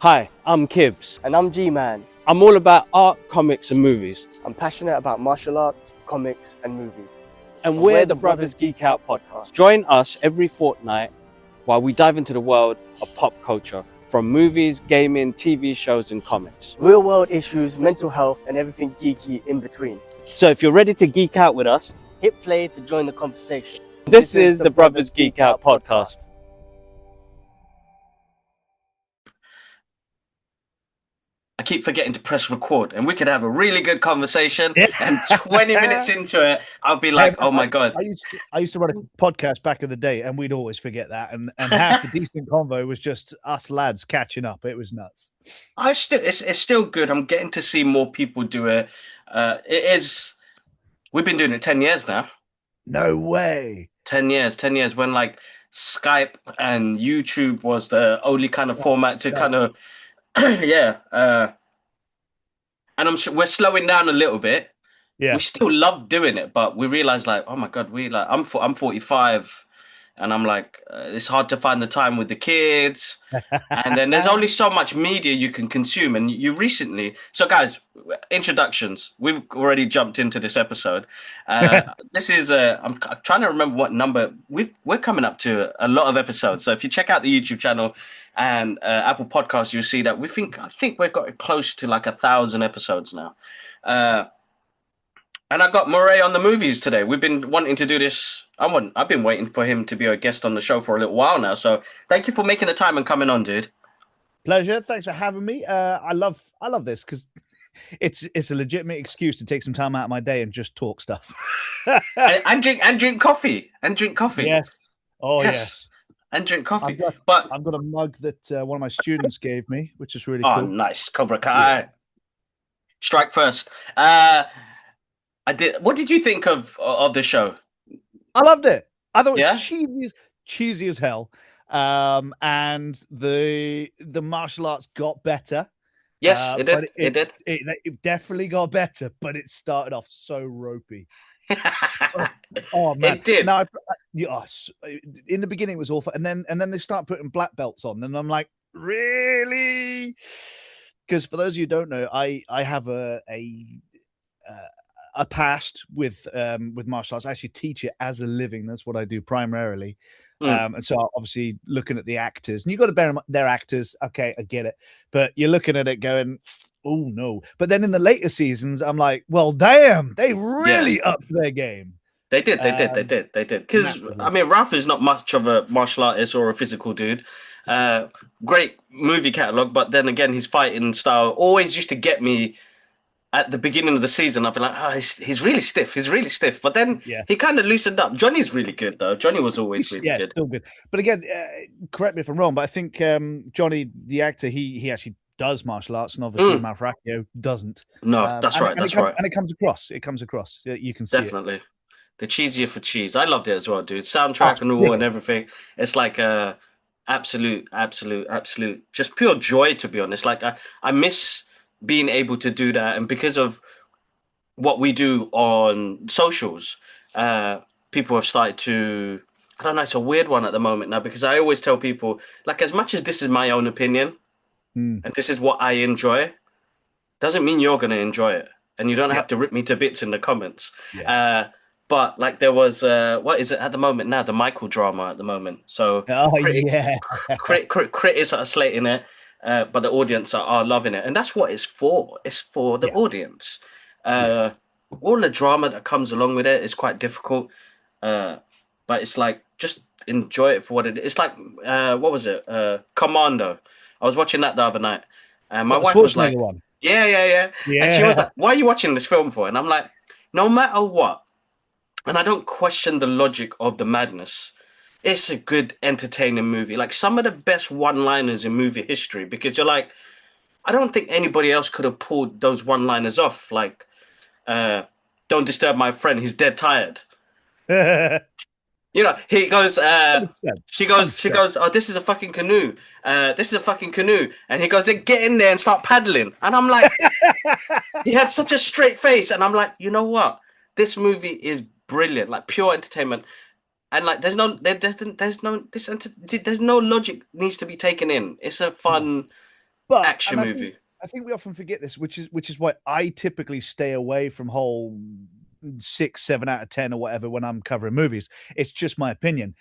Hi, I'm Kibbs. And I'm G-Man. I'm all about art, comics and movies. I'm passionate about martial arts, comics and movies. And we're the Brothers Geek Out podcast. Join us every fortnight while we dive into the world of pop culture, from movies, gaming, TV shows and comics. Real world issues, mental health and everything geeky in between. So if you're ready to geek out with us, hit play to join the conversation. This is the Brothers Geek Out podcast. I keep forgetting to press record, and we could have a really good conversation. And 20 minutes into it, I'll be like, "Oh my god!" I used to run a podcast back in the day, and we'd always forget that. And half the decent convo was just us lads catching up. It was nuts. It's still good. I'm getting to see more people do it. It is. We've been doing it 10 years now. No way. 10 years. 10 years when like Skype and YouTube was the only kind of format to kind of. Yeah, and we're slowing down a little bit. Yeah, we still love doing it, but we realize like, oh my god, I'm 45, and I'm like, it's hard to find the time with the kids, and then there's only so much media you can consume. And you recently, so guys, introductions. We've already jumped into this episode. This is I'm trying to remember what number we're coming up to. A lot of episodes. So if you check out the YouTube channel and Apple Podcasts, you'll see that I think we've got close to like 1,000 episodes now. And I got Murray on the movies today. We've been wanting to do this. I've been waiting for him to be a guest on the show for a little while now. So thank you for making the time and coming on, dude. Pleasure. Thanks for having me. I love this because it's a legitimate excuse to take some time out of my day and just talk stuff. and drink coffee. Yes. Oh yes. And drink coffee. I've got a mug that one of my students gave me, which is really cool. Oh, nice. Cobra Kai. Yeah. Strike first. I did. What did you think of the show? I loved it. I thought it was cheesy as hell. And the martial arts got better. Yes, it did. It definitely got better, but it started off so ropey. Oh man, it did. Now, in the beginning it was awful, and then they start putting black belts on, and I'm like, really? Because for those of you who don't know, I have a past with martial arts. I actually teach it as a living. That's what I do primarily. And so obviously looking at the actors, and you got to bear in mind they're actors. Okay, I get it, but you're looking at it going, oh no. But then in the later seasons, I'm like, well, damn, they really upped their game. They did. Because I mean, Ralph is not much of a martial artist or a physical dude. Great movie catalog, but then again, his fighting style always used to get me. At the beginning of the season, I've been like, oh, he's really stiff. But then he kind of loosened up. Johnny's really good, though. Johnny was always really good. Still good. But again, correct me if I'm wrong, but I think Johnny, the actor, he actually does martial arts, and obviously Malfracchio doesn't. No, that's right. And it comes across. You can see definitely. The cheesier for cheese. I loved it as well, dude. Soundtrack and all and everything. It's like absolute, just pure joy, to be honest. Like I miss being able to do that, and because of what we do on socials, people have started to, I don't know, it's a weird one at the moment now, because I always tell people, like, as much as this is my own opinion and this is what I enjoy, doesn't mean you're going to enjoy it, and you don't have to rip me to bits in the comments. But like there was what is it at the moment now, the Michael drama at the moment. So critics are slating it, but the audience are loving it, and that's what it's for. It's for the audience. All the drama that comes along with it is quite difficult, but it's like, just enjoy it for what it is. It's like what was it? Commando. I was watching that the other night, and my wife was like, yeah, and she was like, "Why are you watching this film for?" And I'm like, no matter what, and I don't question the logic of the madness. It's a good, entertaining movie. Like some of the best one-liners in movie history, because you're like, I don't think anybody else could have pulled those one-liners off. Like, don't disturb my friend, he's dead tired. You know, he goes, she goes, oh, this is a fucking canoe. This is a fucking canoe. And he goes, get in there and start paddling. And I'm like, he had such a straight face. And I'm like, you know what? This movie is brilliant, like pure entertainment. And like, there's no logic needs to be taken in. It's a fun, But action and movie. I think we often forget this, which is why I typically stay away from whole 6, 7 out of 10 or whatever when I'm covering movies. It's just my opinion.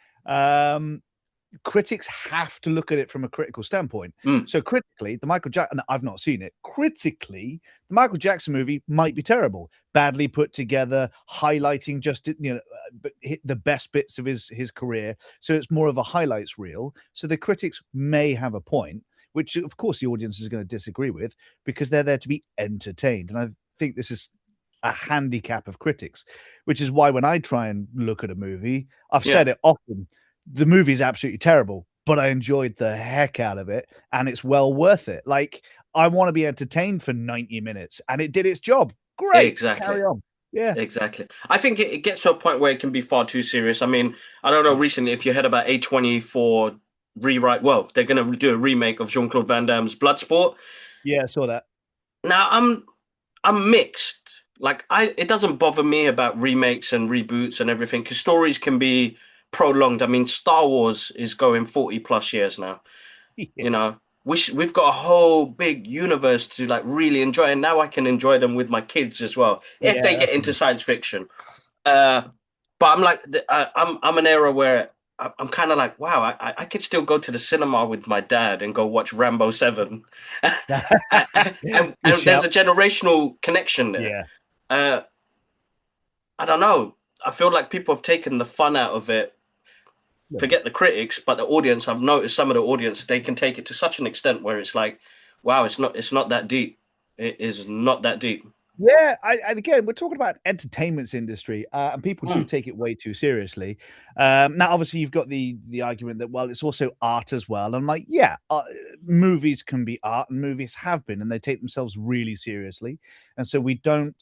Critics have to look at it from a critical standpoint. Mm. So critically, the Michael Jackson, I've not seen it. Critically, the Michael Jackson movie might be terrible, badly put together, highlighting just the best bits of his career. So it's more of a highlights reel. So the critics may have a point, which of course the audience is going to disagree with because they're there to be entertained. And I think this is a handicap of critics, which is why when I try and look at a movie, I've said it often, the movie is absolutely terrible, but I enjoyed the heck out of it and it's well worth it. Like, I want to be entertained for 90 minutes and it did its job. Great. Exactly. Carry on. Yeah. Exactly. I think it gets to a point where it can be far too serious. I mean, I don't know recently if you heard about A24 rewrite. Well, they're going to do a remake of Jean-Claude Van Damme's Bloodsport. Yeah, I saw that. Now, I'm mixed. Like, it doesn't bother me about remakes and reboots and everything because stories can be prolonged. I mean, Star Wars is going 40 plus years now. Yeah. You know, we've got a whole big universe to like really enjoy, and now I can enjoy them with my kids as well if they get into science fiction. But I'm like, I'm an era where I'm kind of like, wow, I could still go to the cinema with my dad and go watch Rambo 7, and there's a generational connection there. Yeah. I don't know. I feel like people have taken the fun out of it. Forget the critics, but the audience. I've noticed some of the audience, they can take it to such an extent where it's like, wow, it's not that deep. It is not that deep. Yeah, and again, we're talking about entertainment's industry, and people do take it way too seriously. Now, obviously, you've got the argument that, well, it's also art as well. And I'm like, yeah, movies can be art, and movies have been, and they take themselves really seriously. And so we don't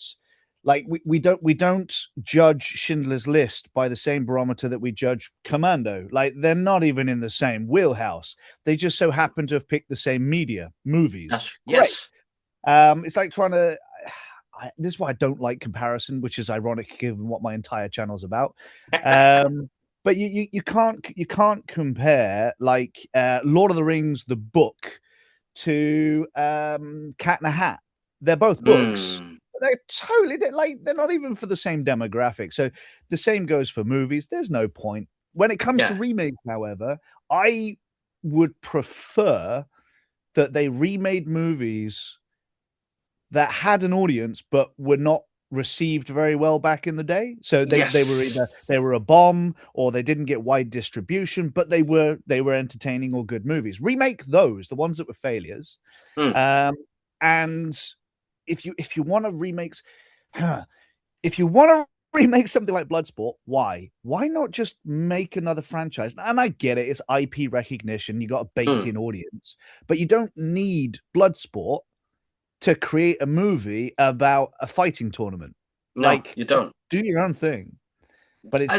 we don't judge Schindler's List by the same barometer that we judge Commando. Like, they're not even in the same wheelhouse. They just so happen to have picked the same media, movies. Yes. It's like trying to. This is why I don't like comparison, which is ironic given what my entire channel is about. But you can't compare like Lord of the Rings, the book, to Cat in a Hat. They're both books. They're totally they're not even for the same demographic. So the same goes for movies. There's no point. When it comes to remakes, however, I would prefer that they remade movies that had an audience but were not received very well back in the day. So they were either they were a bomb or they didn't get wide distribution, but they were entertaining or good movies. Remake those, the ones that were failures. And if you want to remakes, if you want to remake something like Bloodsport, why not just make another franchise? And I get it, it's IP recognition, you got a baked-in audience, but you don't need Bloodsport to create a movie about a fighting tournament. No, like, you don't. Do your own thing. But it's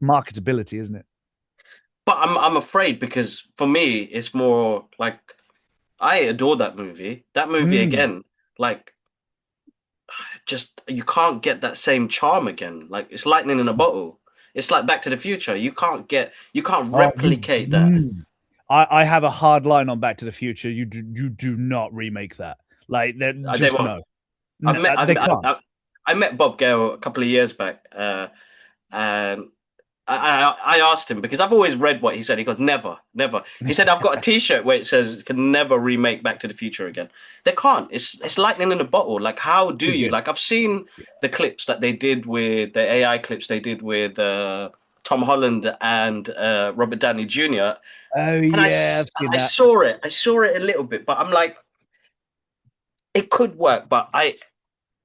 marketability, isn't it? But I'm afraid because for me, it's more like I adore that movie. That movie again, like just you can't get that same charm again. Like it's lightning in a bottle. It's like Back to the Future. You can't replicate that. I have a hard line on Back to the Future. You do not remake that. Like they won't. I met Bob Gale a couple of years back, and I asked him because I've always read what he said. He goes, never. He said, I've got a T-shirt where it says, "Can never remake Back to the Future again." They can't. It's lightning in a bottle. Like, how do you? Like, I've seen the clips that they did with the AI clips they did with Tom Holland and Robert Downey Jr. Oh yeah, I saw it. I saw it a little bit, but I'm like, it could work, but I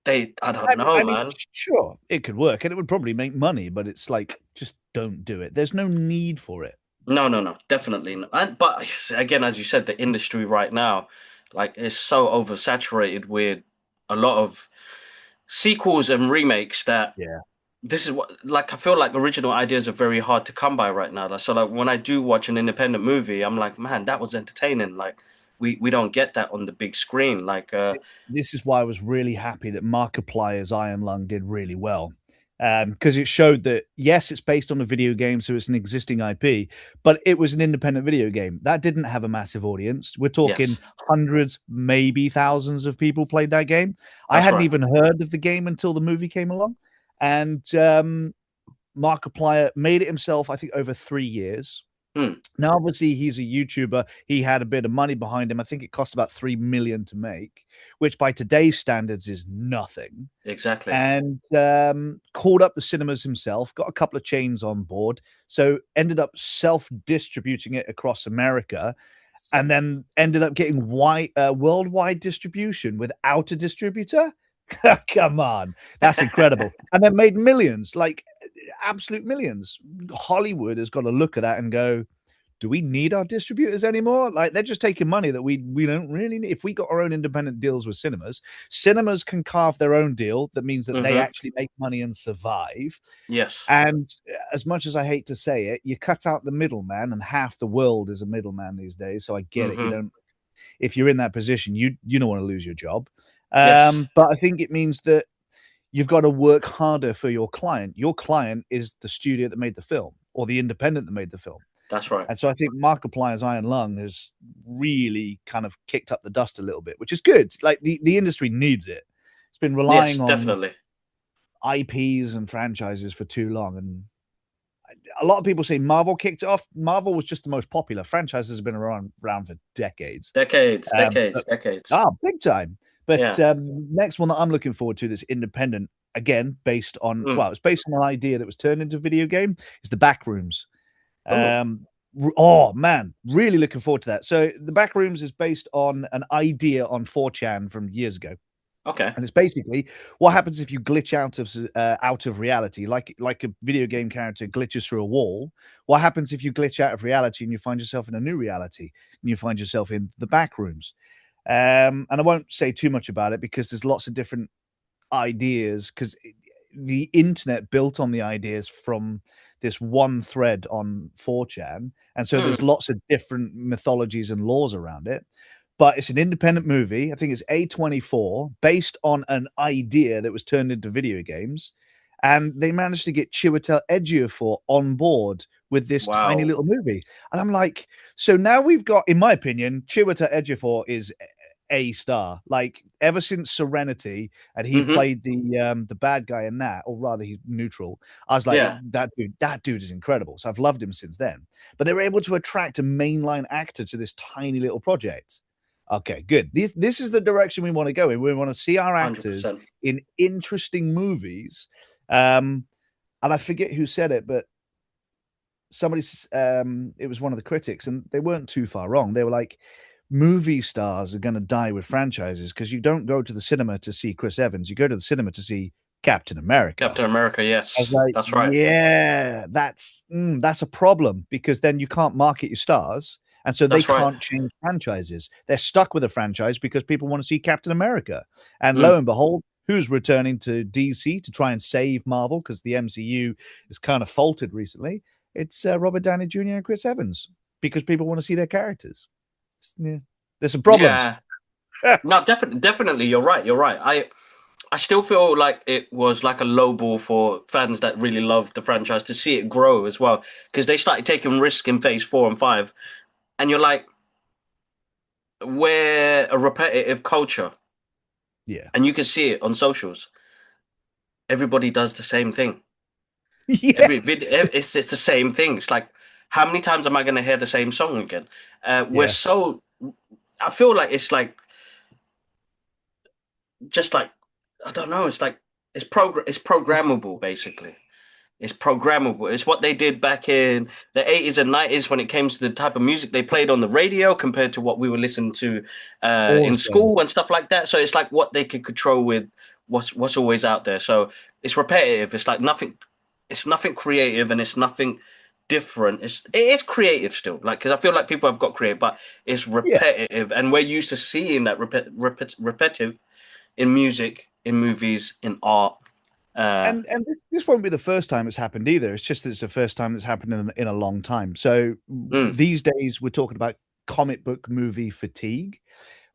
don't know, man. Sure, it could work, and it would probably make money, but it's like, just don't do it. There's no need for it. No, definitely not. But again, as you said, the industry right now, like, is so oversaturated with a lot of sequels and remakes that this is what, like, I feel like original ideas are very hard to come by right now. So, like, when I do watch an independent movie, I'm like, man, that was entertaining. Like, we don't get that on the big screen. Like, this is why I was really happy that Markiplier's Iron Lung did really well. because it showed that yes, it's based on a video game, so it's an existing IP, but it was an independent video game that didn't have a massive audience. We're talking Yes, hundreds, maybe thousands of people played that game. I that's hadn't right. even heard of the game until the movie came along, and Markiplier made it himself. I think over 3 years. Hmm, Now, obviously, he's a YouTuber. He had a bit of money behind him. I think it cost about 3 million to make, which by today's standards is nothing. exactly. And called up the cinemas himself, got a couple of chains on board, so ended up self-distributing it across America, and then ended up getting worldwide distribution without a distributor. Come on, that's incredible. And then made millions, like absolute millions. Hollywood has got to look at that and go, do we need our distributors anymore? Like they're just taking money that we don't really need. If we got our own independent deals with cinemas can carve their own deal. That means that they Hmm. actually make money and survive. Yes. And as much as I hate to say it, you cut out the middleman, and half the world is a middleman these days. So I get it. You Hmm. don't. If you're in that position, you don't want to lose your job. Yes, But I think it means that you've got to work harder for your client. Your client is the studio that made the film or the independent that made the film. that's right. And so I think Markiplier's Iron Lung has really kind of kicked up the dust a little bit, which is good. Like the industry needs it. It's been Yes, relying on definitely. IPs and franchises for too long. And a lot of people say Marvel kicked it off. Marvel was just the most popular. Franchises have been around for decades. Decades, decades, But decades. big time. But Yeah. next one that I'm looking forward to that's independent, again, based on, Mm. well, it's based on an idea that was turned into a video game, is the Backrooms. Oh, Oh man, really looking forward to that. So the Backrooms is based on an idea on 4chan from years ago. okay. And it's basically what happens if you glitch out of reality, like a video game character glitches through a wall. What happens if you glitch out of reality and you find yourself in a new reality and you find yourself in the back rooms? And I won't say too much about it because there's lots of different ideas because the internet built on the ideas from this one thread on 4chan. And so there's Mm. lots of different mythologies and laws around it. But it's an independent movie. I think it's A24, based on an idea that was turned into video games. And they managed to get Chiwetel Ejiofor on board with this tiny Wow. little movie. And I'm like, so now we've got, in my opinion, Chiwetel Ejiofor is a star. Like ever since Serenity, and he Hmm. played the bad guy in that, or rather he's neutral. I was like, Yeah. that dude is incredible. So I've loved him since then. But they were able to attract a mainline actor to this tiny little project. Okay, good. This is the direction we want to go in. We want to see our actors 100%. in interesting movies. And I forget who said it, but it was one of the critics, and they weren't too far wrong. They were like, movie stars are going to die with franchises because you don't go to the cinema to see Chris Evans. You go to the cinema to see Captain America. Captain America, I was yes. like, That's right. yeah, that's a problem because then you can't market your stars, and so they That's right. can't change franchises. They're stuck with a franchise because people want to see Captain America. And lo Mm. and behold, who's returning to DC to try and save Marvel because the MCU is kind of faltered recently? It's Robert Downey Jr. and Chris Evans because people want to see their characters. Yeah. There's some problems. Yeah. No, definitely, you're right. You're right. I still feel like it was like a low ball for fans that really loved the franchise to see it grow as well, because they started taking risk in phase 4 and 5, and you're like, we're a repetitive culture, Yeah. and you can see it on socials. Everybody does the same thing. Yeah. Every video, it's the same thing. It's like, how many times am I going to hear the same song again? We're Yeah. so. I feel like it's like, just like, I don't know. It's like it's programmable basically. It's programmable. It's what they did back in the 80s and 90s when it came to the type of music they played on the radio compared to what we were listening to in Awesome. school and stuff like that. So it's like what they could control with what's always out there. So it's repetitive. It's like nothing. It's nothing creative and it's nothing different. It is creative still, like, because I feel like people have got creative, but it's Yeah. repetitive, and we're used to seeing that repetitive in music, in movies, in art. And this won't be the first time it's happened either. It's just that it's the first time that's happened in a long time. So Mm, these days we're talking about comic book movie fatigue,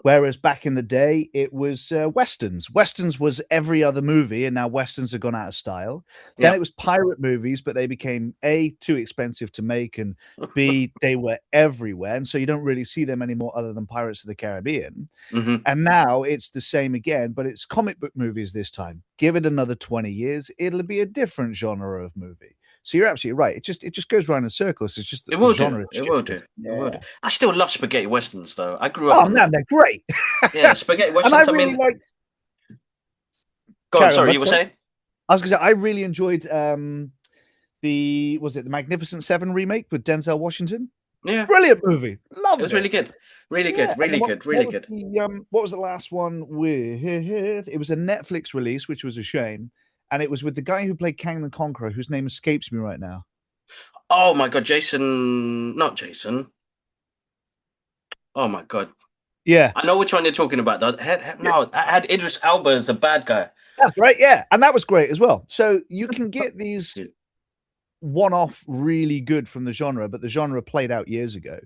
Whereas back in the day, it was westerns. Westerns was every other movie, and now westerns have gone out of style. Then Yeah. it was pirate movies, but they became A, too expensive to make, and B, they were everywhere. And so you don't really see them anymore other than Pirates of the Caribbean. Hmm. And now it's the same again, but it's comic book movies this time. Give it another 20 years, it'll be a different genre of movie. So you're absolutely right. It just goes round in circles. It's just It will the genre. do. It will do. Yeah. It will do. I still love spaghetti westerns, though. I grew Oh up on man, that. they're great. Yeah, spaghetti And I westerns. I really mean, like. go on. Carry on, Sorry, bud, you were sorry. saying? I was going to say I really enjoyed the Magnificent Seven remake with Denzel Washington. Yeah, Brilliant movie. Loved it was really good. Really Yeah, good. and Really then good. Really good. what was the last one with? It was a Netflix release, which was a shame, and it was with the guy who played Kang the Conqueror, whose name escapes me right now. Oh my God, Jason. Not Jason. Oh my God. Yeah, I know which one you're talking about, though. No, I had Idris Elba as the bad guy. that's right. Yeah, and that was great as well. So you can get these Dude. one-off really good from the genre, but the genre played out years ago.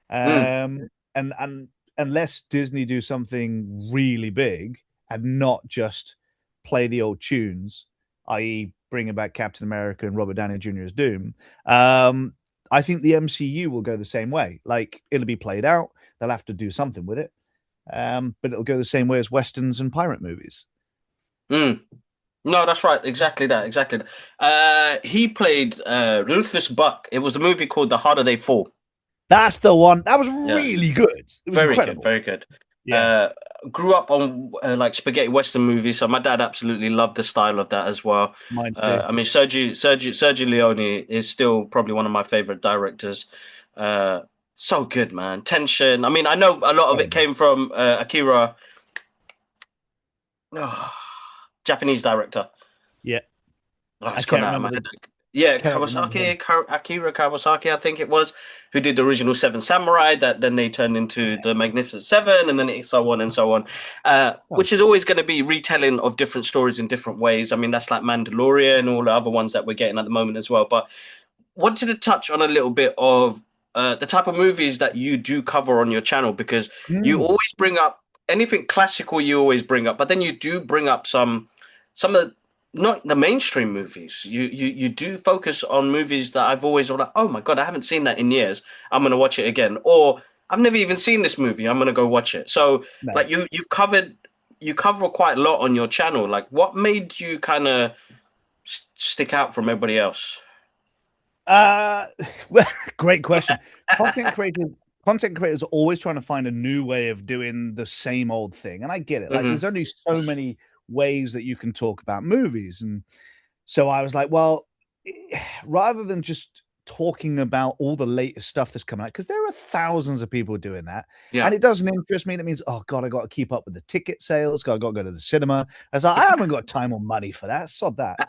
And unless Disney do something really big and not just play the old tunes, i.e., bringing back Captain America and Robert Downey Jr. as Doom, I think the MCU will go the same way. Like it'll be played out. They'll have to do something with it, but it'll go the same way as westerns and pirate movies. Mm. No, that's right. Exactly that. Exactly that. He played Rufus Buck. It was a movie called The Harder They Fall. That's the one. That was really good. It was Very incredible. good. Very good. Yeah. Grew up on like spaghetti western movies, so my dad absolutely loved the style of that as well. Mine too. I mean, Sergio Leone is still probably one of my favorite directors. So good, man. Tension. I mean, I know a lot of it came from Akira, Japanese director. Yeah. Oh, it's I gone can't out of my remember head. Yeah, can't remember Akira Kawasaki, I think it was, who did the original Seven Samurai that then they turned into the Magnificent Seven, and then so on and so on, which is always going to be retelling of different stories in different ways. I mean, that's like Mandalorian and all the other ones that we're getting at the moment as well. But wanted to touch on a little bit of the type of movies that you do cover on your channel, because you always bring up anything classical, you always bring up, but then you do bring up some of not the mainstream movies. You do focus on movies that I've always like, oh my God, I haven't seen that in years. I'm gonna watch it again. Or I've never even seen this movie. I'm gonna go watch it. So like you cover quite a lot on your channel. Like what made you kind of stick out from everybody else? Well, great question. Content creators are always trying to find a new way of doing the same old thing. And I get it. Like there's only so many ways that you can talk about movies. And so I was like, well, rather than just talking about all the latest stuff that's coming out, because there are thousands of people doing that, and it doesn't interest me. That means, oh God, I got to keep up with the ticket sales. I got to go to the cinema. I was like, I haven't got time or money for that. Sod that.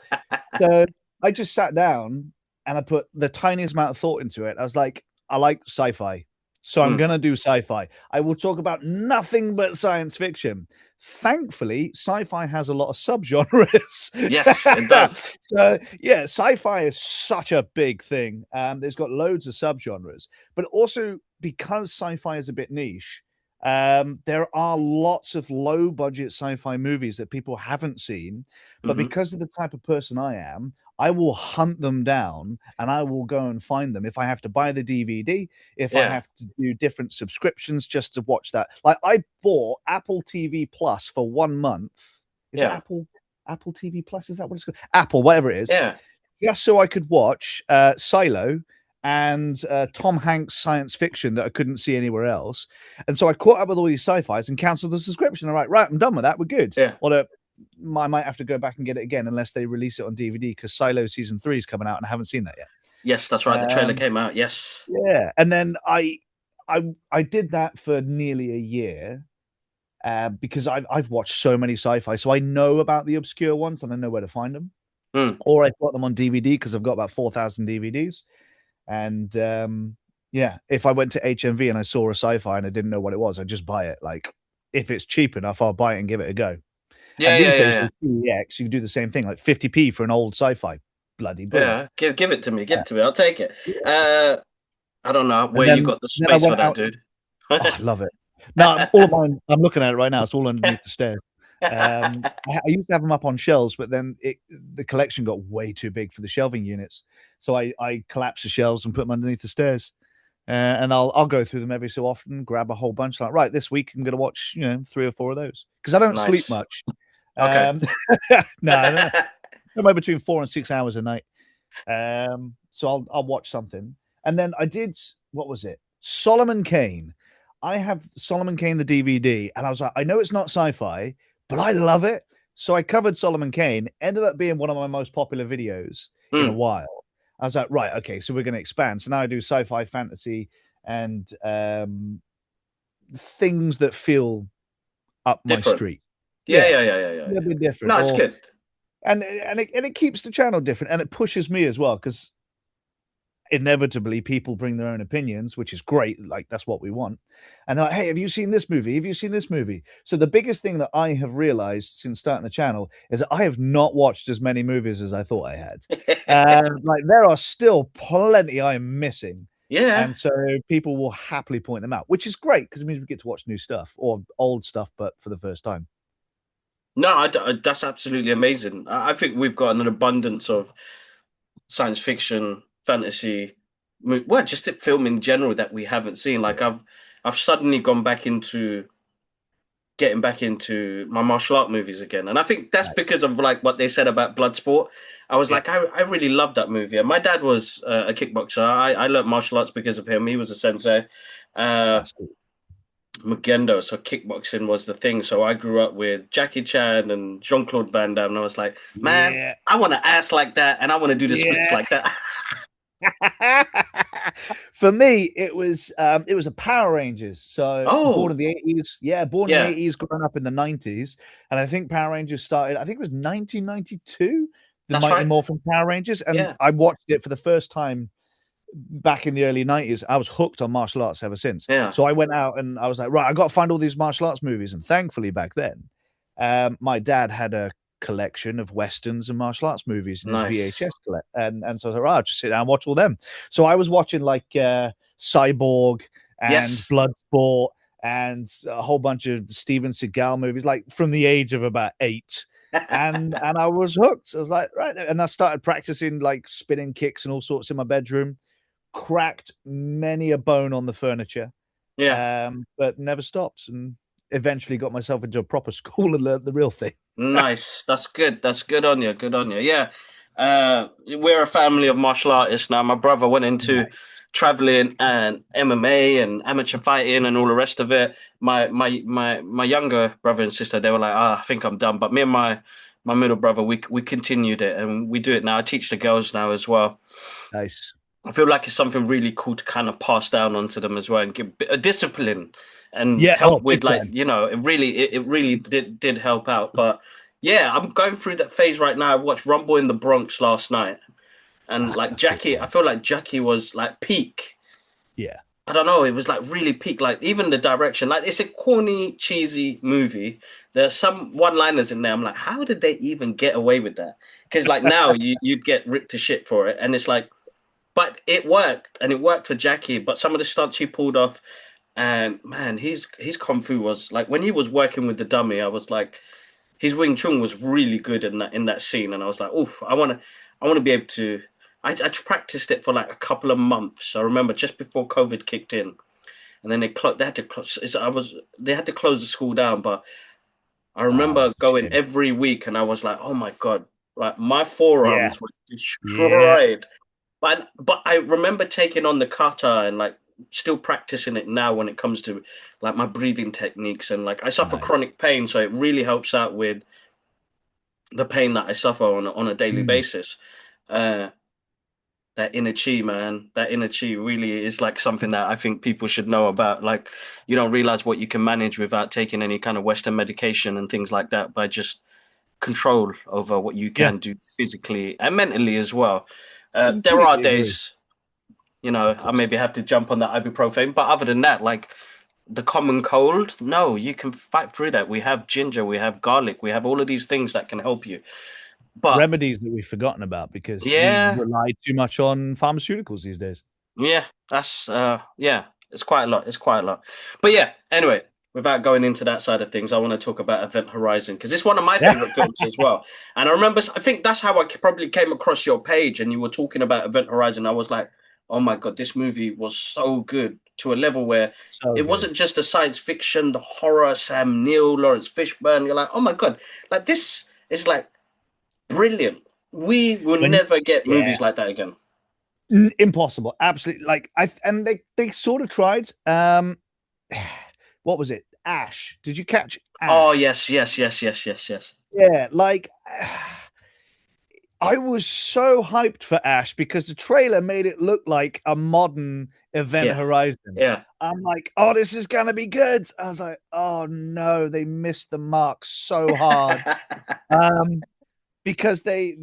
So I just sat down and I put the tiniest amount of thought into it. I was like, I like sci-fi. So I'm going to do sci-fi. I will talk about nothing but science fiction. Thankfully, sci-fi has a lot of subgenres. Yes, it does. So yeah, sci-fi is such a big thing. There's got loads of subgenres, but also because sci-fi is a bit niche, there are lots of low-budget sci-fi movies that people haven't seen. But because of the type of person I am, I will hunt them down and I will go and find them. If I have to buy the DVD, if I have to do different subscriptions just to watch that. Like I bought Apple TV Plus for 1 month. Is it Apple TV Plus? Is that what it's called? Apple, whatever it is. Yeah. Just so I could watch Silo and Tom Hanks science fiction that I couldn't see anywhere else. And so I caught up with all these sci-fis and cancelled the subscription. I'm like, right, I'm done with that. We're good. Yeah. Although I might have to go back and get it again unless they release it on DVD, because Silo season 3 is coming out and I haven't seen that yet. Yes, that's right. The trailer came out. Yes. Yeah. And then I did that for nearly a year because I've watched so many sci-fi. So I know about the obscure ones and I know where to find them. Or I've got them on DVD because I've got about 4,000 DVDs. And if I went to HMV and I saw a sci-fi and I didn't know what it was, I'd just buy it. Like if it's cheap enough, I'll buy it and give it a go. Yeah, and these days with PEX, you can do the same thing, like 50p for an old sci-fi. Bloody brilliant. Yeah, give it to me. Give it to me. I'll take it. I don't know where you got the space for that, dude. I love it. No, all of mine. I'm looking at it right now. It's all underneath the stairs. I used to have them up on shelves, but then the collection got way too big for the shelving units. So I collapsed the shelves and put them underneath the stairs. And I'll go through them every so often, grab a whole bunch. Like, right, this week I'm going to watch 3 or 4 of those because I don't sleep Nice. much. Okay. No, somewhere between 4 and 6 hours a night. So I'll watch something, and then I did, what was it? Solomon Kane. I have Solomon Kane the DVD, and I was like, I know it's not sci-fi, but I love it. So I covered Solomon Kane. Ended up being one of my most popular videos in a while. I was like, right, okay, so we're going to expand. So now I do sci-fi, fantasy, and things that feel up Different. my street. Yeah. A little bit different. No, it's good. And it keeps the channel different, and it pushes me as well, because inevitably people bring their own opinions, which is great. Like, that's what we want. And like, hey, have you seen this movie? Have you seen this movie? So the biggest thing that I have realized since starting the channel is that I have not watched as many movies as I thought I had. Like, there are still plenty I'm missing. Yeah. And so people will happily point them out, which is great because it means we get to watch new stuff or old stuff, but for the first time. No, that's absolutely amazing. I think we've got an abundance of science fiction, fantasy, well, just a film in general that we haven't seen. Like, I've suddenly gone back into getting back into my martial art movies again, and I think that's because of like what they said about Bloodsport. I was like, I really loved that movie. And my dad was a kickboxer. I learned martial arts because of him. He was a sensei. That's cool. Mugendo, so kickboxing was the thing. So I grew up with Jackie Chan and Jean-Claude Van Damme, and I was like, man, I want to ass like that, and I want to do the splits like that. For me, it was a Power Rangers. So born in the 80s. Yeah, born in the 80s, growing up in the 90s. And I think Power Rangers started, I think it was 1992, the Mighty Morphin Power Rangers. And I watched it for the first time back in the early 90s. I was hooked on martial arts ever since. So I went out and I was like, right, I got to find all these martial arts movies. And thankfully back then, my dad had a collection of westerns and martial arts movies in his VHS collect, and so I was like, right, I'll just sit down and watch all them. So I was watching like Cyborg and Bloodsport and a whole bunch of Steven Seagal movies, like from the age of about 8. and I was hooked. I was like, right, and I started practicing like spinning kicks and all sorts in my bedroom. Cracked many a bone on the furniture, but never stopped, and eventually got myself into a proper school and learned the real thing. Nice. That's good. That's good on you. Good on you. Yeah. We're a family of martial artists now. My brother went into traveling and MMA and amateur fighting and all the rest of it. My younger brother and sister, they were like, I think I'm done. But me and my middle brother, we continued it, and we do it now. I teach the girls now as well. Nice. I feel like it's something really cool to kind of pass down onto them as well and give a discipline and help with, like, it really did help out. But yeah, I'm going through that phase right now. I watched Rumble in the Bronx last night, and like Jackie, I feel like Jackie was like peak. Yeah. I don't know. It was like really peak. Like, even the direction, like, it's a corny, cheesy movie. There's some one-liners in there. I'm like, how did they even get away with that? Because like now you'd get ripped to shit for it, and it's like, but it worked, and it worked for Jackie. But some of the stunts he pulled off, and man, his kung fu was like, when he was working with the dummy, I was like, his Wing Chun was really good in that scene, and I was like, oof, I want to be able to. I practiced it for like a couple of months. I remember just before COVID kicked in, and then they had to close. They had to close the school down, but I remember going every week, and I was like, oh my god, like my forearms were destroyed. But I remember taking on the kata and like still practicing it now when it comes to like my breathing techniques, and like I suffer chronic pain, so it really helps out with the pain that I suffer on a daily basis. That inner chi, man, that inner chi really is like something that I think people should know about. Like, you don't realize what you can manage without taking any kind of Western medication and things like that, by just control over what you can do physically and mentally as well. There are days, I maybe have to jump on that ibuprofen, but other than that, like the common cold, no, you can fight through that. We have ginger, we have garlic, we have all of these things that can help you. But remedies that we've forgotten about because we rely too much on pharmaceuticals these days. Yeah, that's it's quite a lot. It's quite a lot. But yeah, anyway, without going into that side of things, I want to talk about Event Horizon because it's one of my favorite films as well. And I remember, I think that's how I probably came across your page, and you were talking about Event Horizon. I was like, oh my god, this movie was so good to a level where So it good. wasn't just the science fiction, the horror, Sam Neill, Lawrence Fishburne. You're like, oh my god, like this is like brilliant. We will never get movies like that again. Impossible, absolutely. Like and they sort of tried. What was it? Ash. Did you catch Ash? Oh yes. Yeah, like I was so hyped for Ash because the trailer made it look like a modern Event Horizon. Yeah. I'm like, oh, this is gonna be good. I was like, oh no, they missed the mark so hard. Because they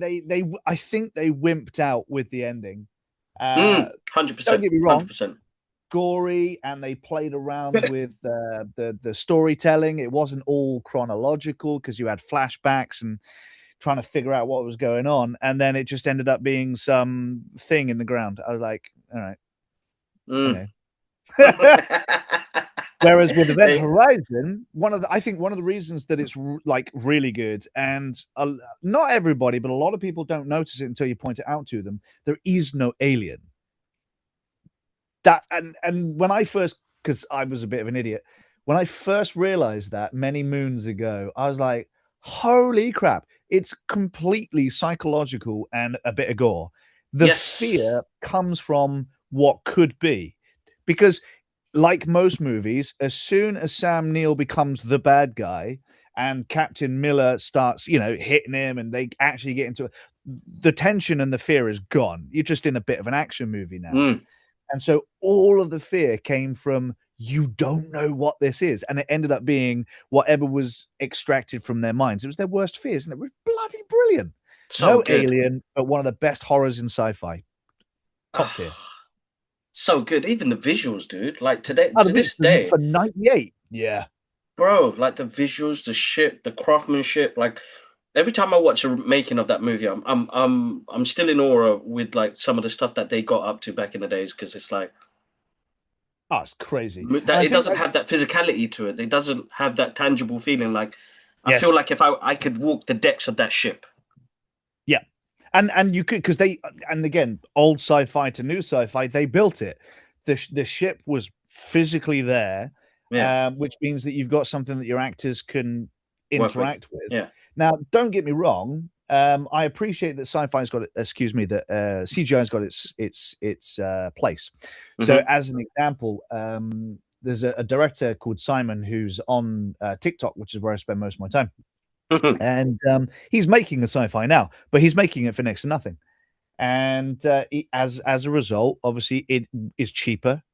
I think they wimped out with the ending. 100%. Don't get me wrong. 100%. Gory, and they played around with the storytelling. It wasn't all chronological because you had flashbacks and trying to figure out what was going on, and then it just ended up being some thing in the ground. I was like, all right, okay. Whereas with Event Horizon, I think one of the reasons that it's like really good, and not everybody, but a lot of people don't notice it until you point it out to them. There is no alien. That and when I first, because I was a bit of an idiot, when I first realized that many moons ago, I was like, holy crap, it's completely psychological and a bit of gore. The fear comes from what could be, because like most movies, as soon as Sam Neill becomes the bad guy and Captain Miller starts, hitting him, and they actually get into it, the tension and the fear is gone. You're just in a bit of an action movie now. And so all of the fear came from, you don't know what this is. And it ended up being whatever was extracted from their minds. It was their worst fears, and it was bloody brilliant. So good. Alien, but one of the best horrors in sci-fi. Top tier. So good. Even the visuals, dude. Like to this day. For 98. Yeah. Bro, like the visuals, the ship, the craftsmanship, like every time I watch a making of that movie, I'm still in awe with like some of the stuff that they got up to back in the days, because it's like, oh, it's crazy. That it doesn't have that physicality to it. It doesn't have that tangible feeling. Like I feel like if I could walk the decks of that ship. Yeah. And you could, because again, old sci-fi to new sci-fi, they built it. The ship was physically there, which means that you've got something that your actors can interact with. Yeah. Now, don't get me wrong. I appreciate that sci-fi's got, that CGI's got its place. So, as an example, there's a director called Simon who's on TikTok, which is where I spend most of my time. And he's making a sci-fi now, but he's making it for next to nothing. And as a result, obviously, it is cheaper.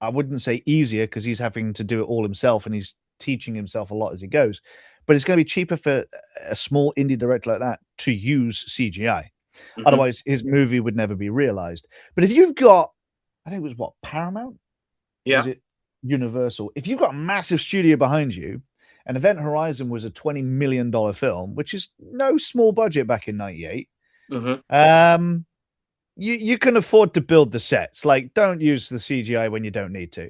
I wouldn't say easier, because he's having to do it all himself, and he's teaching himself a lot as he goes. But it's going to be cheaper for a small indie director like that to use CGI. Otherwise, his movie would never be realized. But if you've got, I think it was what, Paramount? Yeah. Was it Universal? If you've got a massive studio behind you, and Event Horizon was a $20 million film, which is no small budget back in 98. You can afford to build the sets. Like, don't use the CGI when you don't need to.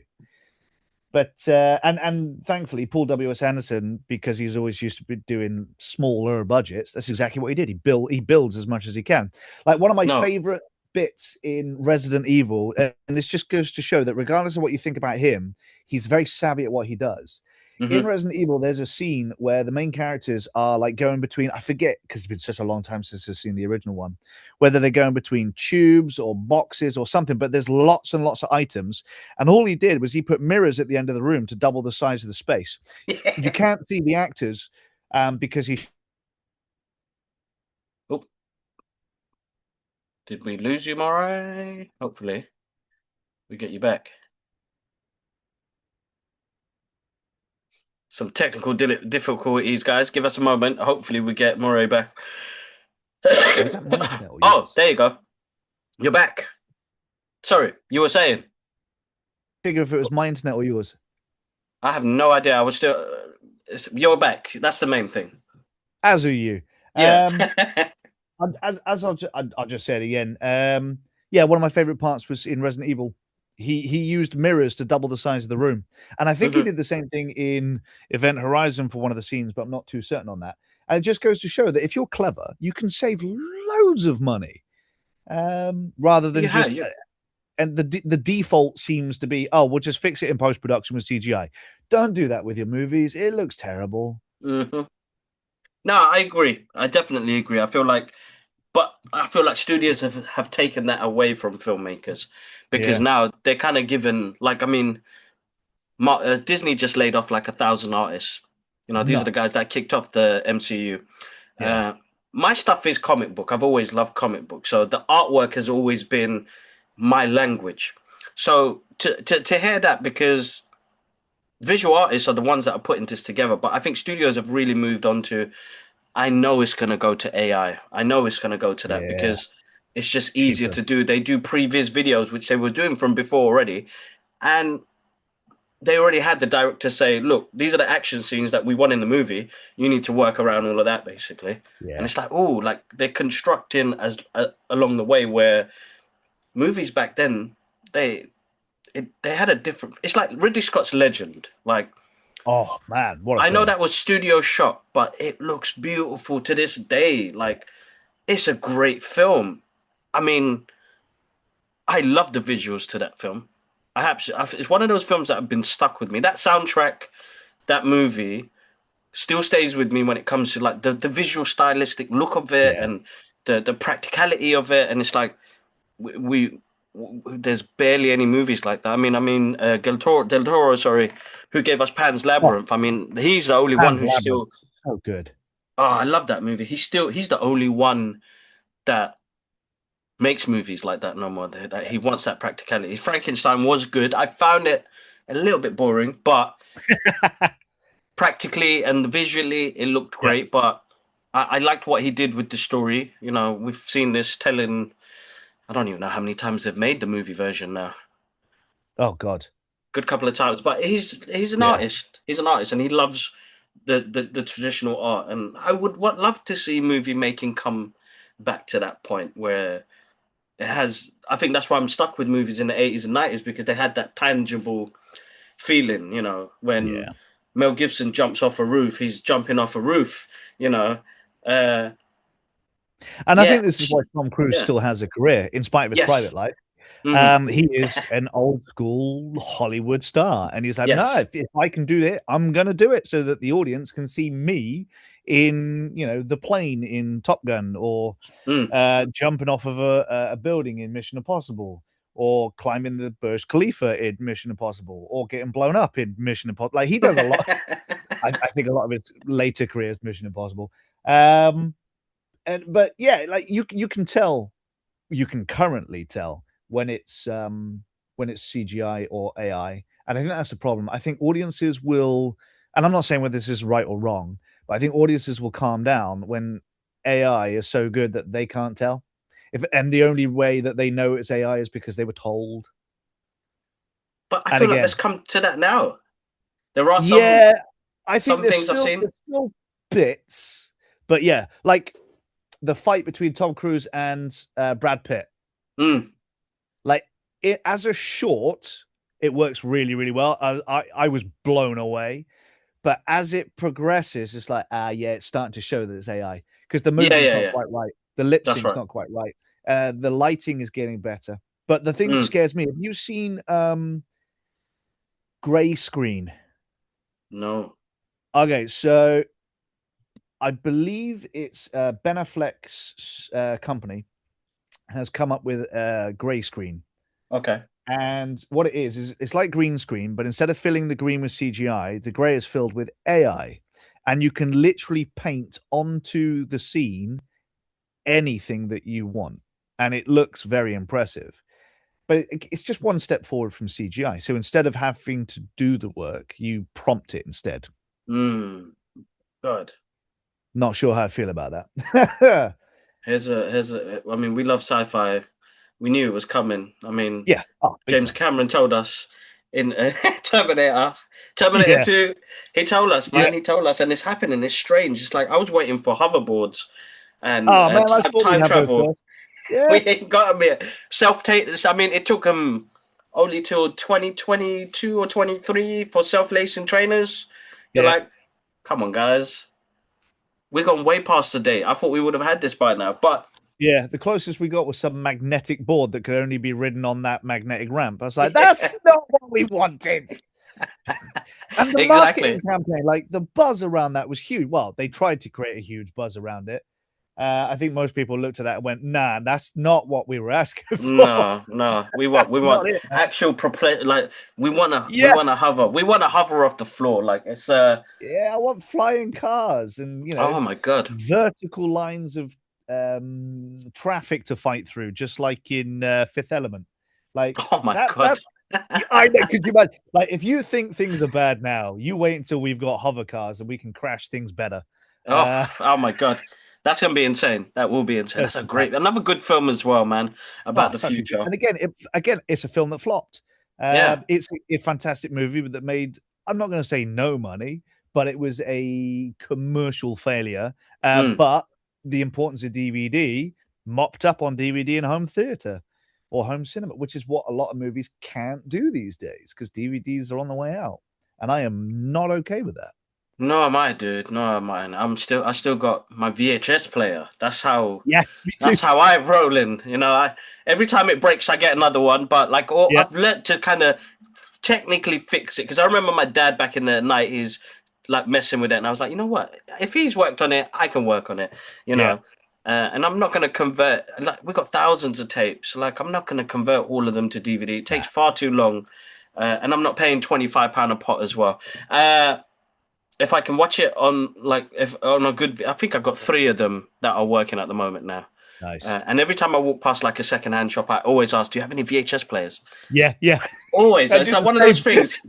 But and thankfully, Paul W.S. Anderson, because he's always used to be doing smaller budgets, that's exactly what he did. He builds as much as he can. Like, one of my favorite bits in Resident Evil, and this just goes to show that regardless of what you think about him, he's very savvy at what he does. In Resident Evil, there's a scene where the main characters are like going between, I forget, because it's been such a long time since I've seen the original one, whether they're going between tubes or boxes or something, but there's lots and lots of items. And all he did was he put mirrors at the end of the room to double the size of the space. You can't see the actors because he... Oh. Did we lose you, Moray? Hopefully we get you back. Some technical difficulties, guys. Give us a moment. Hopefully we get Moray back. Oh, there you go. You're back. Sorry, you were saying? Figure if it was my internet or yours. I have no idea. I was still... you're back. That's the main thing. As are you. Yeah. As I'll just say it again. Yeah, one of my favorite parts was in Resident Evil He used mirrors to double the size of the room, and I think he did the same thing in Event Horizon for one of the scenes, but I'm not too certain on that. And it just goes to show that if you're clever, you can save loads of money, rather than just. And the default seems to be, oh, we'll just fix it in post production with CGI. Don't do that with your movies; it looks terrible. No, I agree. I definitely agree. I feel like studios have taken that away from filmmakers because now they're kind of given, like, I mean, Disney just laid off like 1,000 artists. You know, these are the guys that kicked off the MCU. My stuff is comic book. I've always loved comic book, so the artwork has always been my language. So to hear that, because visual artists are the ones that are putting this together, but I think studios have really moved on to, I know it's going to go to AI. I know it's going to go to that because it's just easier to do. They do previous videos, which they were doing from before already. And they already had the director say, look, these are the action scenes that we want in the movie. You need to work around all of that, basically. And it's like, oh, like they're constructing along the way, where movies back then, they had a different. It's like Ridley Scott's Legend. Like, oh man, what I know that was studio shot, but it looks beautiful to this day. Like, it's a great film. I mean, I love the visuals to that film. It's one of those films that have been stuck with me. That soundtrack, that movie, still stays with me when it comes to like the visual stylistic look of it and the practicality of it. And it's like there's barely any movies like that. I mean, Del Toro, sorry, who gave us Pan's Labyrinth. I mean, he's the only one who's still so good. Oh, I love that movie. He's the only one that makes movies like that no more. That he wants that practicality. Frankenstein was good. I found it a little bit boring, but practically and visually it looked great. But I liked what he did with the story. You know, we've seen this telling. I don't even know how many times they've made the movie version now. Oh God, good couple of times. But he's an artist. He's an artist, and he loves the traditional art. And I would love to see movie making come back to that point where it has. I think that's why I'm stuck with movies in the 80s and 90s, because they had that tangible feeling. You know, when Mel Gibson jumps off a roof, he's jumping off a roof. You know. And I think this is why Tom Cruise still has a career, in spite of his private life. He is an old school Hollywood star, and he's like, no, if I can do it, I'm going to do it, so that the audience can see me in, you know, the plane in Top Gun, or jumping off of a building in Mission Impossible, or climbing the Burj Khalifa in Mission Impossible, or getting blown up in Mission Impossible. Like, he does a lot. I think a lot of his later career is Mission Impossible. But yeah, like you can tell, you can currently tell when it's CGI or AI, and I think that's the problem. I think audiences will, and I'm not saying whether this is right or wrong, but I think audiences will calm down when AI is so good that they can't tell. And the only way that they know it's AI is because they were told. But I feel like let's come to that now. There are some. I think there's still bits, but like the fight between Tom Cruise and Brad Pitt. Like, it as a short, it works really, really well. I was blown away, but as it progresses, it's like, it's starting to show that it's AI, because the movie's not quite right, the lip sync's not quite right, the lighting is getting better. But the thing that scares me, have you seen Gray Screen? No. Okay, so I believe it's Ben Affleck's company has come up with Gray Screen. Okay. And what it is it's like green screen, but instead of filling the green with CGI, the gray is filled with AI. And you can literally paint onto the scene anything that you want. And it looks very impressive. But it's just one step forward from CGI. So instead of having to do the work, you prompt it instead. Good. Not sure how I feel about that. I mean, we love sci-fi. We knew it was coming. I mean, James Cameron told us in Terminator 2. He told us, man. He told us, and it's happening. It's strange. It's like I was waiting for hoverboards and time travel. We ain't got them yet. Self-tape. I mean, it took them only till 2022 or 23 for self-lacing trainers. You're Yeah. like, come on, guys. We've gone way past the date. I thought we would have had this by now, but Yeah, the closest we got was some magnetic board that could only be ridden on that magnetic ramp. I was like, that's not what we wanted. And the Exactly. marketing campaign, like the buzz around that was huge. Well, they tried to create a huge buzz around it. I think most people looked at that and went, "Nah, that's not what we were asking for." No. We want Not it, man. actual like we want to Yeah. hover. We want to hover off the floor. Like it's Yeah, I want flying cars and oh my god. vertical lines of traffic to fight through, just like in Fifth Element. Like Oh my god. that's I know, could you imagine? Like, if you think things are bad now, you wait until we've got hover cars and we can crash things better. Oh my god. That's gonna be insane. That will be insane. That's another good film as well, man. About the such a good- future. And again, it's a film that flopped. Yeah. It's a fantastic movie that made, I'm not going to say no money, but it was a commercial failure. But the importance of DVD mopped up on DVD and home theater or home cinema, which is what a lot of movies can't do these days because DVDs are on the way out. And I am not okay with that. No, am I, dude? No, am I? I still got my VHS player. That's how. Yeah, me too. That's how I roll in. You know, every time it breaks, I get another one. But like, I've learned to kind of technically fix it because I remember my dad back in the 90s, like messing with it, and I was like, you know what? If he's worked on it, I can work on it. You know. And I'm not going to convert. Like, we got thousands of tapes. Like, I'm not going to convert all of them to DVD. It takes far too long, and I'm not paying £25 a pop as well. If I can watch it on a good, I think I've got 3 of them that are working at the moment now. Nice. And every time I walk past like a secondhand shop, I always ask, "Do you have any VHS players?" Yeah. Always. It's like one of those things.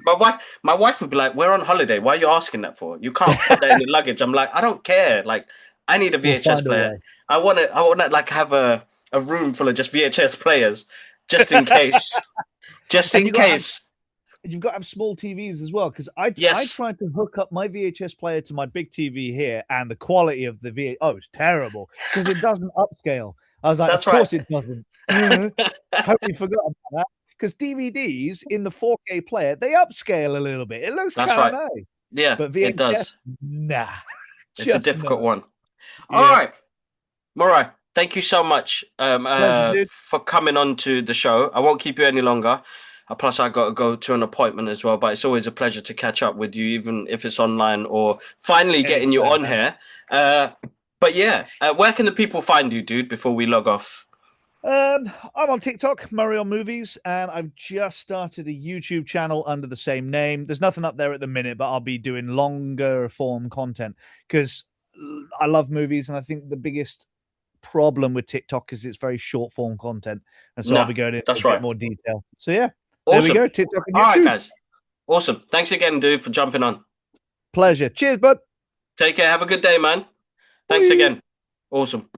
My wife would be like, "We're on holiday. Why are you asking that for? You can't put that in your luggage." I'm like, I don't care. Like, I need a VHS player. I want to like have a room full of just VHS players, just in case. Just in case. You've got to have small TVs as well, because I tried to hook up my VHS player to my big TV here, and the quality of the it's terrible because it doesn't upscale. I was like, of course it doesn't. Totally forgot about that, because DVDs in the 4K player, they upscale a little bit. It looks kind of nice. Yeah, but VHS, it does. Nah. It's a difficult one. All right, Moray, thank you so much for coming on to the show. I won't keep you any longer. Plus, I got to go to an appointment as well, but it's always a pleasure to catch up with you, even if it's online or finally getting you on here. But yeah, where can the people find you, dude, before we log off? I'm on TikTok, Murray on Movies, and I've just started a YouTube channel under the same name. There's nothing up there at the minute, but I'll be doing longer form content because I love movies, and I think the biggest problem with TikTok is it's very short form content, and so I'll be going into a bit more detail. So yeah. Awesome. There we go, TikTok and YouTube. All right, guys. Awesome. Thanks again, dude, for jumping on. Pleasure. Cheers, bud. Take care. Have a good day, man. Thanks again. Awesome.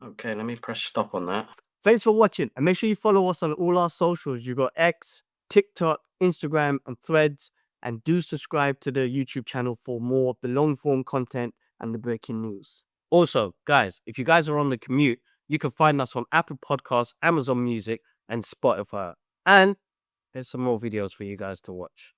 Okay, let me press stop on that. Thanks for watching, and make sure you follow us on all our socials. You got X, TikTok, Instagram, and Threads, and do subscribe to the YouTube channel for more of the long form content and the breaking news. Also, guys, if you guys are on the commute, you can find us on Apple Podcasts, Amazon Music, and Spotify. And there's some more videos for you guys to watch.